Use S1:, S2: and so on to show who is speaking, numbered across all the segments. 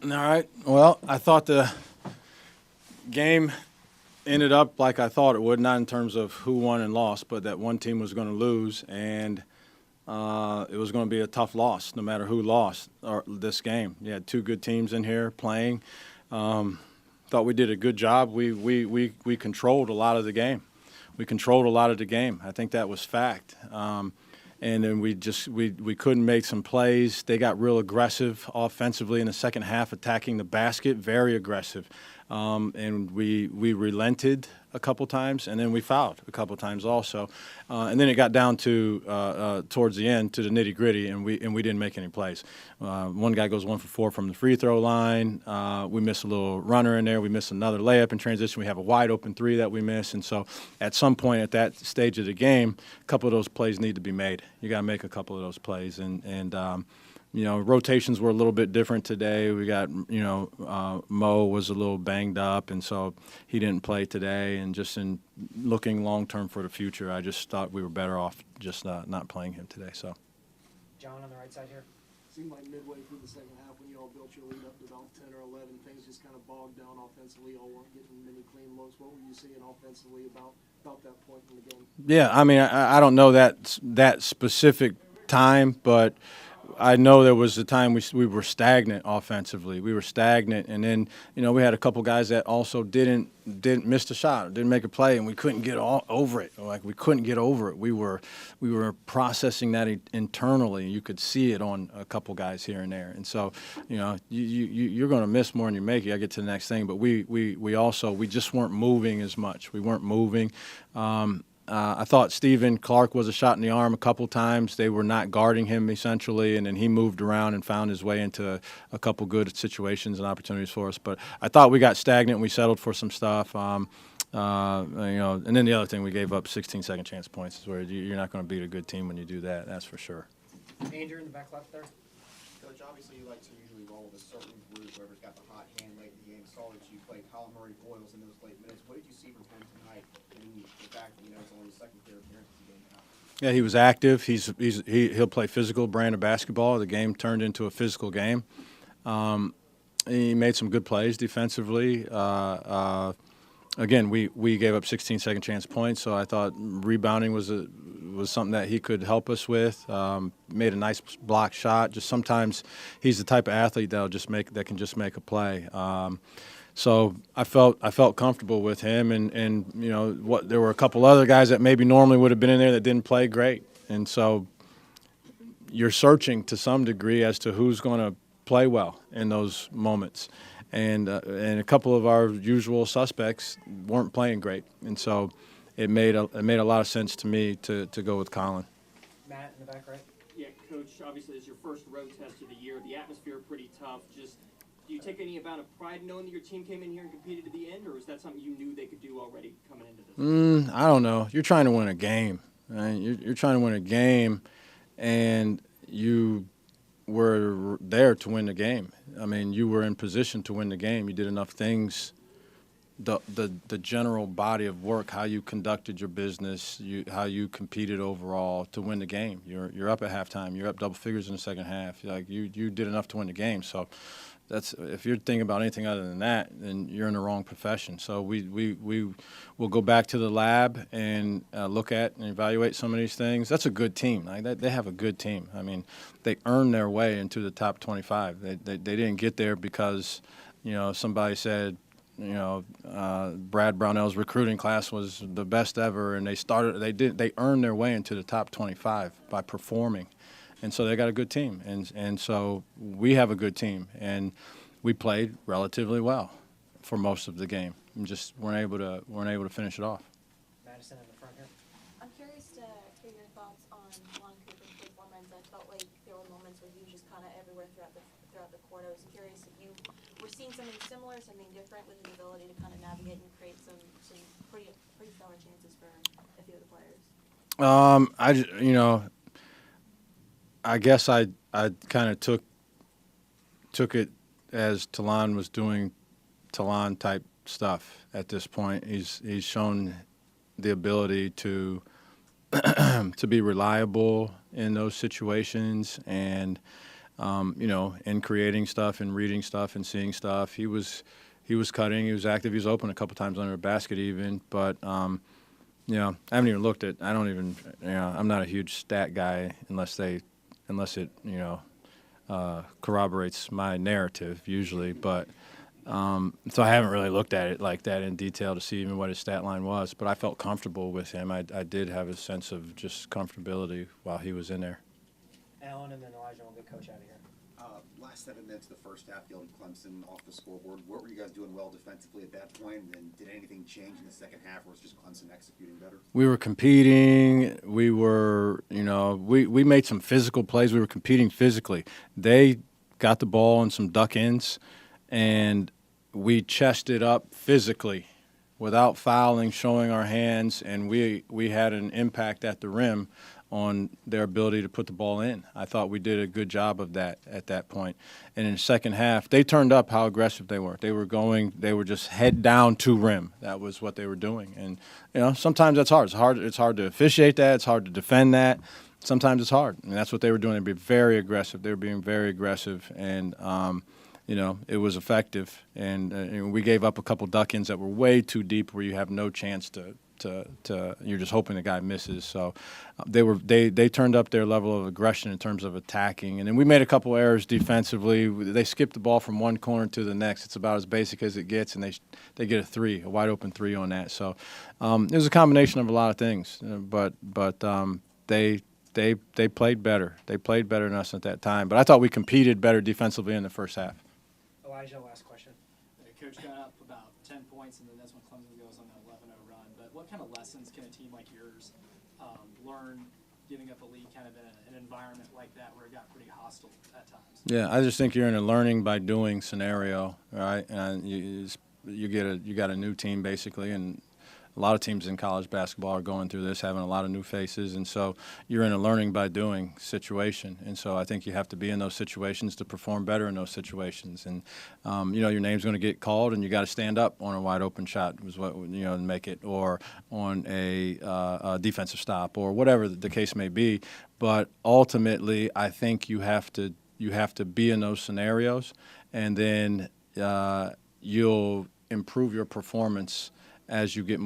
S1: All right. Well, I thought the game ended up like I thought it would, not in terms of who won and lost, but that one team was going to lose, and it was going to be a tough loss, no matter who lost this game. You had two good teams in here playing. Um, Thought we did a good job. We controlled a lot of the game. We controlled a lot of the game. I think that was fact. And then we couldn't make some plays. They got real aggressive offensively in the second half, attacking the basket, very aggressive. And we relented a couple times, and then we fouled a couple times also. And then it got down to towards the end to the nitty gritty, and we didn't make any plays. One guy goes 1 for 4 from the free throw line. We miss a little runner in there. We miss another layup in transition. We have a wide open three that we miss, and so at some point at that stage of the game, a couple of those plays need to be made. You got to make a couple of those plays, and rotations were a little bit different today. We got, Mo was a little banged up, and so he didn't play today. And just in looking long term for the future, I just thought we were better off just not playing him today. So,
S2: John on the right side here.
S3: Seemed like midway through the second half when you all built your lead up to about 10 or 11, things just kind of bogged down offensively. All weren't getting many clean looks. What were you seeing offensively about that point in the game?
S1: yeah, I mean, I don't know that specific time, but I know there was a time we were stagnant offensively. We were stagnant, and then we had a couple guys that also didn't miss the shot, didn't make a play, and we couldn't get over it. Like we couldn't get over it. We were processing that internally. You could see it on a couple guys here and there, and so you're going to miss more than you make. You got to get to the next thing, but we also just weren't moving as much. We weren't moving. I thought Stephen Clark was a shot in the arm a couple times. They were not guarding him essentially, and then he moved around and found his way into a couple good situations and opportunities for us. But I thought we got stagnant. We settled for some stuff. And then the other thing, we gave up 16 second chance points, is where you're not going to beat a good team when you do that. That's for sure.
S2: Andrew in the back left there.
S4: Coach, obviously you like to usually roll with a certain group, whoever's got the hot hand late in the game. Saw that you played Colin Murray Boyles in those late minutes. What did you see from him tonight? I mean, the fact that it's only his second clear appearance of the game now.
S1: Yeah, he was active. He'll play physical brand of basketball. The game turned into a physical game. He made some good plays defensively. Again, we gave up 16 second chance points, so I thought rebounding was something that he could help us with. Made a nice block shot. Just sometimes he's the type of athlete that can just make a play. So I felt comfortable with him, and there were a couple other guys that maybe normally would have been in there that didn't play great, and so you're searching to some degree as to who's going to play well in those moments. And a couple of our usual suspects weren't playing great, and so it made a lot of sense to me to go with Colin.
S2: Matt in the back right.
S5: Yeah, Coach, obviously it's your first road test of the year. The atmosphere pretty tough. Just do you take any amount of pride knowing that your team came in here and competed to the end, or is that something you knew they could do already coming into this?
S1: I don't know. You're trying to win a game. Right? You're trying to win a game, and you were there to win the game. I mean, you were in position to win the game. You did enough things. The general body of work, how you conducted your business, how you competed overall to win the game. You're up at halftime. You're up double figures in the second half. Like you did enough to win the game. So that's, if you're thinking about anything other than that, then you're in the wrong profession. So we will go back to the lab and look at and evaluate some of these things. That's a good team. Like they have a good team. I mean, they earned their way into the top 25. They didn't get there because somebody said Brad Brownell's recruiting class was the best ever, and they earned their way into the top 25 by performing. And so they got a good team, and so we have a good team, and we played relatively well for most of the game, and just weren't able to finish it off.
S2: Madison in the front here.
S6: I'm curious to hear your thoughts on Lon Cooper's performance. I felt like there were moments where he was just kind of everywhere throughout the court. I was curious if you were seeing something similar, something different with his ability to kind of navigate and create some pretty stellar chances for a few of the players.
S1: I guess I kind of took it as Talon was doing Talon type stuff at this point. He's shown the ability to to be reliable in those situations, and in creating stuff and reading stuff and seeing stuff. He was cutting. He was active. He was open a couple times under the basket even. But I haven't even looked at. I don't even. I'm not a huge stat guy unless it corroborates my narrative usually. But so I haven't really looked at it like that in detail to see even what his stat line was. But I felt comfortable with him. I did have a sense of just comfortability while he was in there.
S2: Alan and then Elijah will get coach out of here.
S4: Last 7 minutes of the first half, you held Clemson off the scoreboard. What were you guys doing well defensively at that point? And did anything change in the second half, or was just Clemson executing better?
S1: We were competing. We were, we made some physical plays. We were competing physically. They got the ball in some duck ins, and we chested up physically without fouling, showing our hands, and we had an impact at the rim on their ability to put the ball in. I thought we did a good job of that at that point. And in the second half, they turned up how aggressive they were. They were just head down to rim. That was what they were doing. And, sometimes that's hard. It's hard to officiate that. It's hard to defend that. Sometimes it's hard. And that's what they were doing. They were very aggressive. They were being very aggressive. And, it was effective. And we gave up a couple duck-ins that were way too deep where you have no chance to you're just hoping the guy misses. So they turned up their level of aggression in terms of attacking, and then we made a couple errors defensively. They skipped the ball from one corner to the next. It's about as basic as it gets, and they get a wide open three on that. So it was a combination of a lot of things, but they played better. They played better than us at that time. But I thought we competed better defensively in the first half.
S2: Elijah, last question.
S7: Coach got up about 10 points, and then that's when Clemson goes on that 11-0 run. But what kind of lessons can a team like yours learn giving up a lead kind of in an environment like that where it got pretty hostile at times?
S1: Yeah, I just think you're in a learning by doing scenario, right? And you got a new team basically, and a lot of teams in college basketball are going through this, having a lot of new faces, and so you're in a learning by doing situation. And so I think you have to be in those situations to perform better in those situations. And your name's going to get called, and you got to stand up on a wide open shot, was what and make it, or on a defensive stop, or whatever the case may be. But ultimately, I think you have to be in those scenarios, and then you'll improve your performance as you gain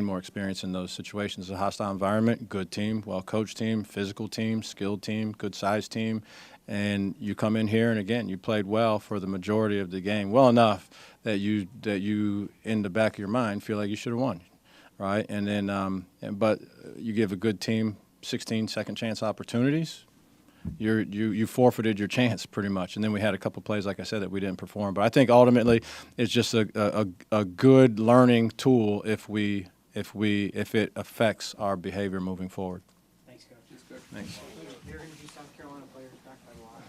S1: more experience in those situations. A hostile environment, good team, well-coached team, physical team, skilled team, good-sized team, and you come in here and again you played well for the majority of the game, well enough that you in the back of your mind feel like you should have won, right? And then but you give a good team 16 second chance opportunities. You forfeited your chance pretty much, and then we had a couple plays, like I said, that we didn't perform. But I think ultimately it's just a good learning tool if it affects our behavior moving forward.
S2: Thanks, coach.
S1: Thanks.
S2: You're going to do South Carolina players back by the line.